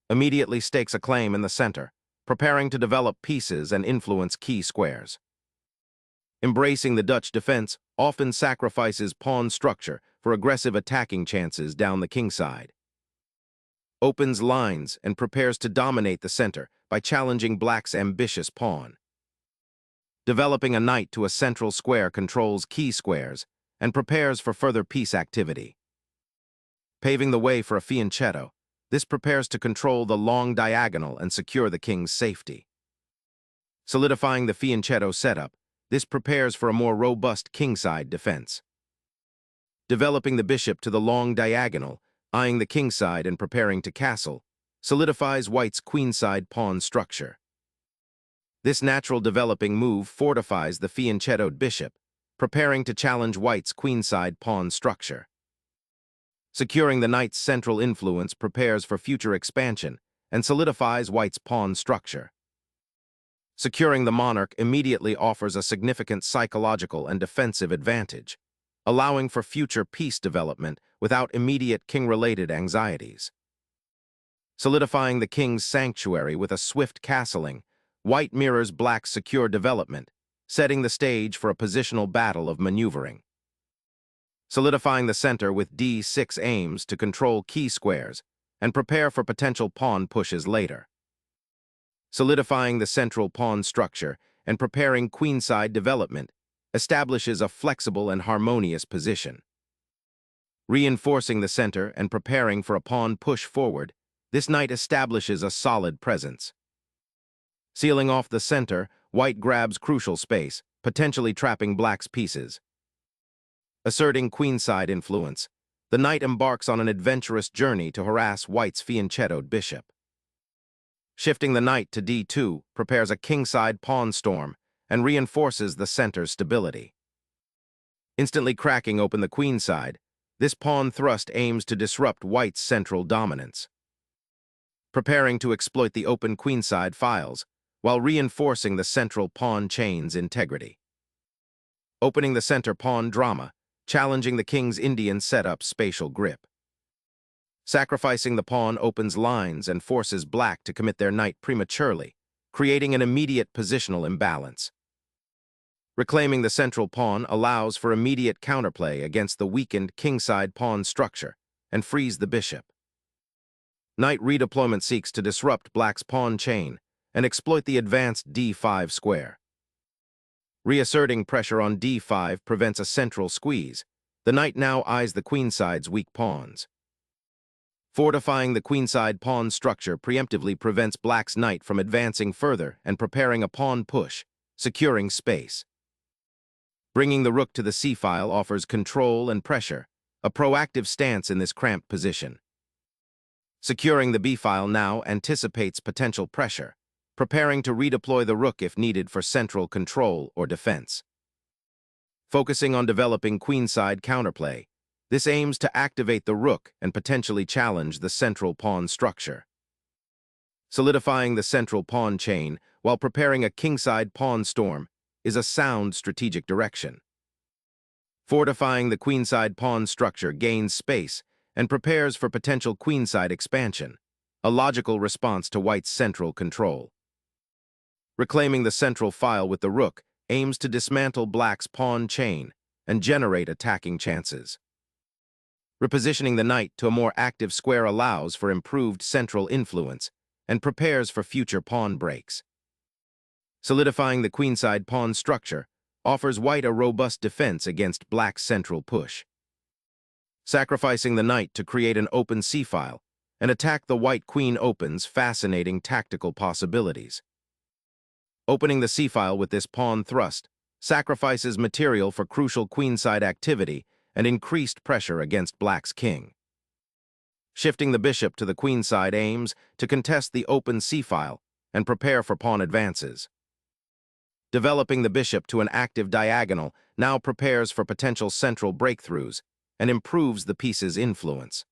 immediately stakes a claim in the center, preparing to develop pieces and influence key squares. Embracing the Dutch defense often sacrifices pawn structure for aggressive attacking chances down the kingside. Opens lines and prepares to dominate the center by challenging black's ambitious pawn. Developing a knight to a central square controls key squares and prepares for further piece activity. Paving the way for a fianchetto, this prepares to control the long diagonal and secure the king's safety. Solidifying the fianchetto setup, this prepares for a more robust kingside defense. Developing the bishop to the long diagonal, eyeing the kingside and preparing to castle, solidifies white's queenside pawn structure. This natural developing move fortifies the fianchettoed bishop, preparing to challenge white's queenside pawn structure. Securing the knight's central influence prepares for future expansion and solidifies white's pawn structure. Securing the monarch immediately offers a significant psychological and defensive advantage, allowing for future peace development without immediate king-related anxieties. Solidifying the king's sanctuary with a swift castling, white mirrors black's secure development, setting the stage for a positional battle of maneuvering. Solidifying the center with d6 aims to control key squares and prepare for potential pawn pushes later. Solidifying the central pawn structure and preparing queenside development establishes a flexible and harmonious position. Reinforcing the center and preparing for a pawn push forward, this knight establishes a solid presence. Sealing off the center, white grabs crucial space, potentially trapping black's pieces. Asserting queenside influence, the knight embarks on an adventurous journey to harass white's fianchettoed bishop. Shifting the knight to d2 prepares a kingside pawn storm and reinforces the center's stability. Instantly cracking open the queenside, this pawn thrust aims to disrupt white's central dominance. Preparing to exploit the open queenside files, while reinforcing the central pawn chain's integrity. Opening the center pawn drama, challenging the king's Indian setup's spatial grip. Sacrificing the pawn opens lines and forces black to commit their knight prematurely, creating an immediate positional imbalance. Reclaiming the central pawn allows for immediate counterplay against the weakened kingside pawn structure and frees the bishop. Knight redeployment seeks to disrupt black's pawn chain and exploit the advanced d5 square. Reasserting pressure on d5 prevents a central squeeze. The knight now eyes the queenside's weak pawns. Fortifying the queenside pawn structure preemptively prevents black's knight from advancing further and preparing a pawn push, securing space. Bringing the rook to the c-file offers control and pressure, a proactive stance in this cramped position. Securing the b-file now anticipates potential pressure, preparing to redeploy the rook if needed for central control or defense. Focusing on developing queenside counterplay, this aims to activate the rook and potentially challenge the central pawn structure. Solidifying the central pawn chain while preparing a kingside pawn storm is a sound strategic direction. Fortifying the queenside pawn structure gains space and prepares for potential queenside expansion, a logical response to white's central control. Reclaiming the central file with the rook aims to dismantle black's pawn chain and generate attacking chances. Repositioning the knight to a more active square allows for improved central influence and prepares for future pawn breaks. Solidifying the queenside pawn structure offers white a robust defense against black's central push. Sacrificing the knight to create an open c-file and attack the white queen opens fascinating tactical possibilities. Opening the c-file with this pawn thrust sacrifices material for crucial queenside activity and increased pressure against black's king. Shifting the bishop to the queenside aims to contest the open c-file and prepare for pawn advances. Developing the bishop to an active diagonal now prepares for potential central breakthroughs and improves the piece's influence.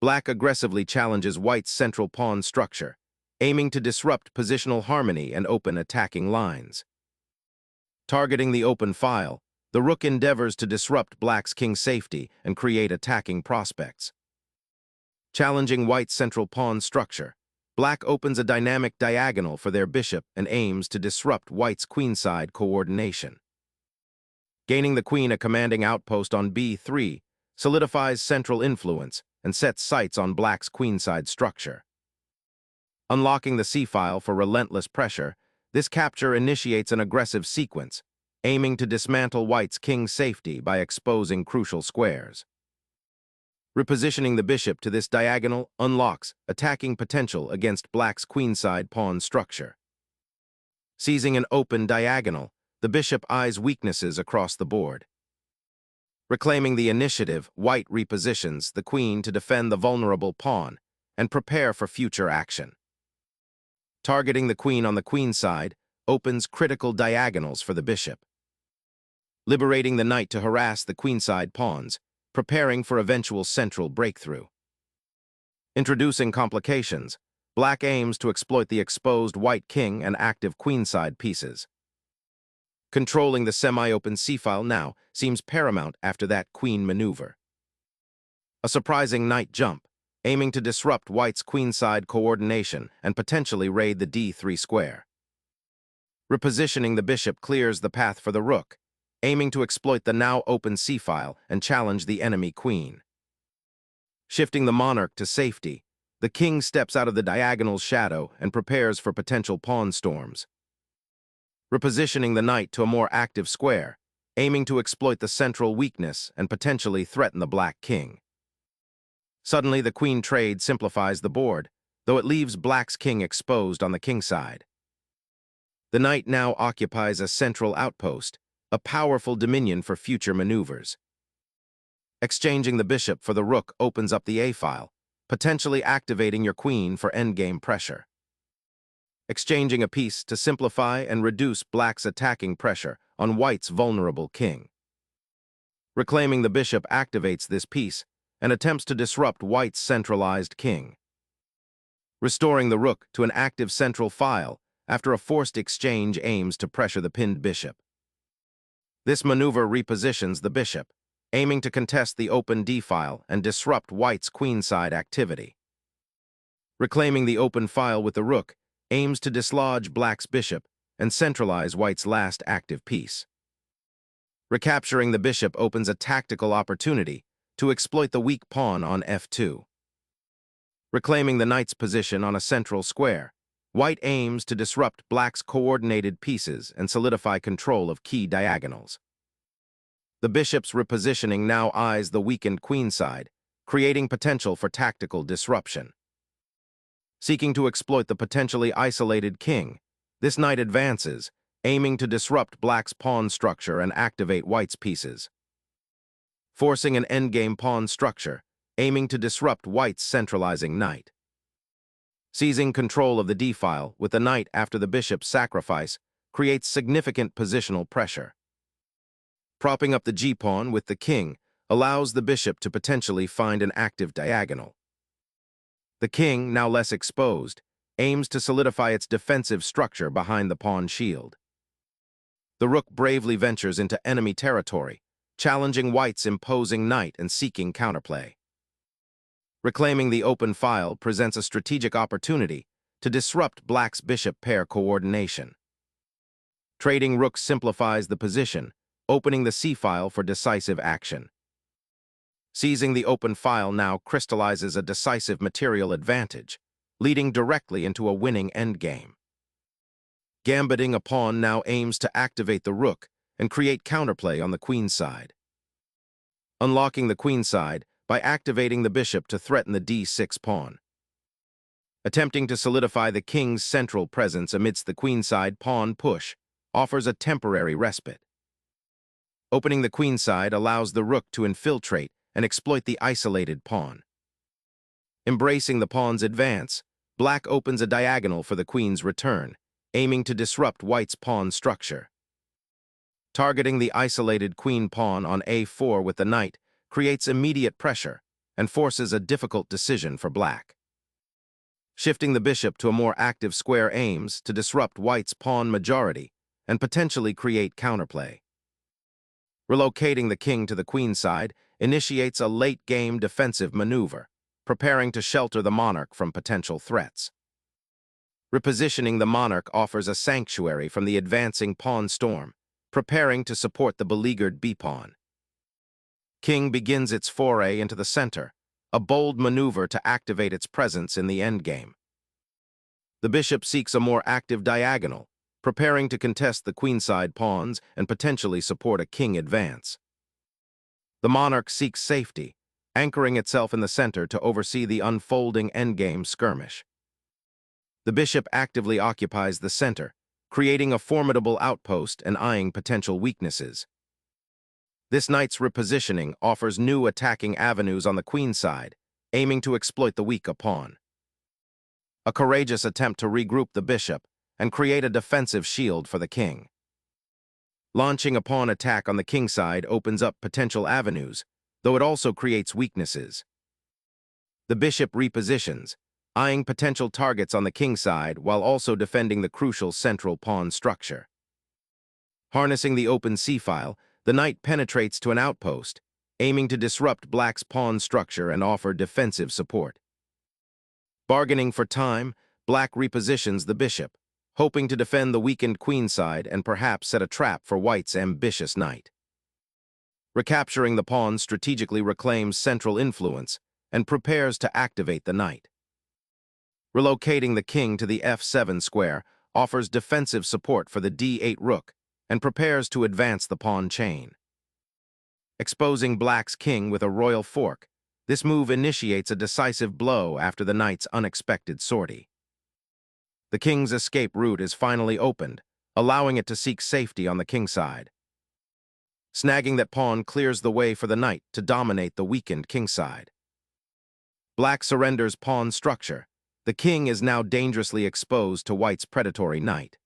Black aggressively challenges white's central pawn structure, aiming to disrupt positional harmony and open attacking lines. Targeting the open file, the rook endeavors to disrupt black's king safety and create attacking prospects. Challenging white's central pawn structure, black opens a dynamic diagonal for their bishop and aims to disrupt white's queenside coordination. Gaining the queen a commanding outpost on b3 solidifies central influence and sets sights on black's queenside structure. Unlocking the c-file for relentless pressure, this capture initiates an aggressive sequence, aiming to dismantle white's king's safety by exposing crucial squares. Repositioning the bishop to this diagonal unlocks attacking potential against black's queenside pawn structure. Seizing an open diagonal, the bishop eyes weaknesses across the board. Reclaiming the initiative, white repositions the queen to defend the vulnerable pawn and prepare for future action. Targeting the queen on the queenside opens critical diagonals for the bishop. Liberating the knight to harass the queenside pawns, preparing for eventual central breakthrough. Introducing complications, black aims to exploit the exposed white king and active queenside pieces. Controlling the semi-open c-file now seems paramount after that queen maneuver. A surprising knight jump, aiming to disrupt white's queenside coordination and potentially raid the d3 square. Repositioning the bishop clears the path for the rook, aiming to exploit the now open c-file and challenge the enemy queen. Shifting the monarch to safety, the king steps out of the diagonal's shadow and prepares for potential pawn storms. Repositioning the knight to a more active square, aiming to exploit the central weakness and potentially threaten the black king. Suddenly, the queen trade simplifies the board, though it leaves black's king exposed on the king side. The knight now occupies a central outpost, a powerful dominion for future maneuvers. Exchanging the bishop for the rook opens up the a-file, potentially activating your queen for endgame pressure. Exchanging a piece to simplify and reduce black's attacking pressure on white's vulnerable king. Reclaiming the bishop activates this piece and attempts to disrupt white's centralized king. Restoring the rook to an active central file after a forced exchange aims to pressure the pinned bishop. This maneuver repositions the bishop, aiming to contest the open d-file and disrupt white's queenside activity. Reclaiming the open file with the rook aims to dislodge black's bishop and centralize white's last active piece. Recapturing the bishop opens a tactical opportunity to exploit the weak pawn on f2. Reclaiming the knight's position on a central square, white aims to disrupt black's coordinated pieces and solidify control of key diagonals. The bishop's repositioning now eyes the weakened queenside, creating potential for tactical disruption. Seeking to exploit the potentially isolated king, this knight advances, aiming to disrupt black's pawn structure and activate white's pieces. Forcing an endgame pawn structure, aiming to disrupt white's centralizing knight. Seizing control of the d-file with the knight after the bishop's sacrifice creates significant positional pressure. Propping up the g-pawn with the king allows the bishop to potentially find an active diagonal. The king, now less exposed, aims to solidify its defensive structure behind the pawn shield. The rook bravely ventures into enemy territory, challenging white's imposing knight and seeking counterplay. Reclaiming the open file presents a strategic opportunity to disrupt black's bishop pair coordination. Trading rook simplifies the position, opening the c-file for decisive action. Seizing the open file now crystallizes a decisive material advantage, leading directly into a winning endgame. Gambiting a pawn now aims to activate the rook and create counterplay on the queen's side. Unlocking the queen's side by activating the bishop to threaten the d6 pawn. Attempting to solidify the king's central presence amidst the queenside pawn push offers a temporary respite. Opening the queenside allows the rook to infiltrate and exploit the isolated pawn. Embracing the pawn's advance, black opens a diagonal for the queen's return, aiming to disrupt white's pawn structure. Targeting the isolated queen pawn on a4 with the knight creates immediate pressure and forces a difficult decision for black. Shifting the bishop to a more active square aims to disrupt white's pawn majority and potentially create counterplay. Relocating the king to the queen side initiates a late-game defensive maneuver, preparing to shelter the monarch from potential threats. Repositioning the monarch offers a sanctuary from the advancing pawn storm, preparing to support the beleaguered b-pawn. King begins its foray into the center, a bold maneuver to activate its presence in the endgame. The bishop seeks a more active diagonal, preparing to contest the queenside pawns and potentially support a king advance. The monarch seeks safety, anchoring itself in the center to oversee the unfolding endgame skirmish. The bishop actively occupies the center, creating a formidable outpost and eyeing potential weaknesses. This knight's repositioning offers new attacking avenues on the queen side, aiming to exploit the weaker pawn. A courageous attempt to regroup the bishop and create a defensive shield for the king. Launching a pawn attack on the king side opens up potential avenues, though it also creates weaknesses. The bishop repositions, eyeing potential targets on the king side while also defending the crucial central pawn structure. Harnessing the open c-file, the knight penetrates to an outpost, aiming to disrupt black's pawn structure and offer defensive support. Bargaining for time, black repositions the bishop, hoping to defend the weakened queen side and perhaps set a trap for white's ambitious knight. Recapturing the pawn strategically reclaims central influence and prepares to activate the knight. Relocating the king to the f7 square offers defensive support for the d8 rook and prepares to advance the pawn chain. Exposing black's king with a royal fork, this move initiates a decisive blow after the knight's unexpected sortie. The king's escape route is finally opened, allowing it to seek safety on the king side. Snagging that pawn clears the way for the knight to dominate the weakened king side. Black surrenders pawn structure. The king is now dangerously exposed to white's predatory knight.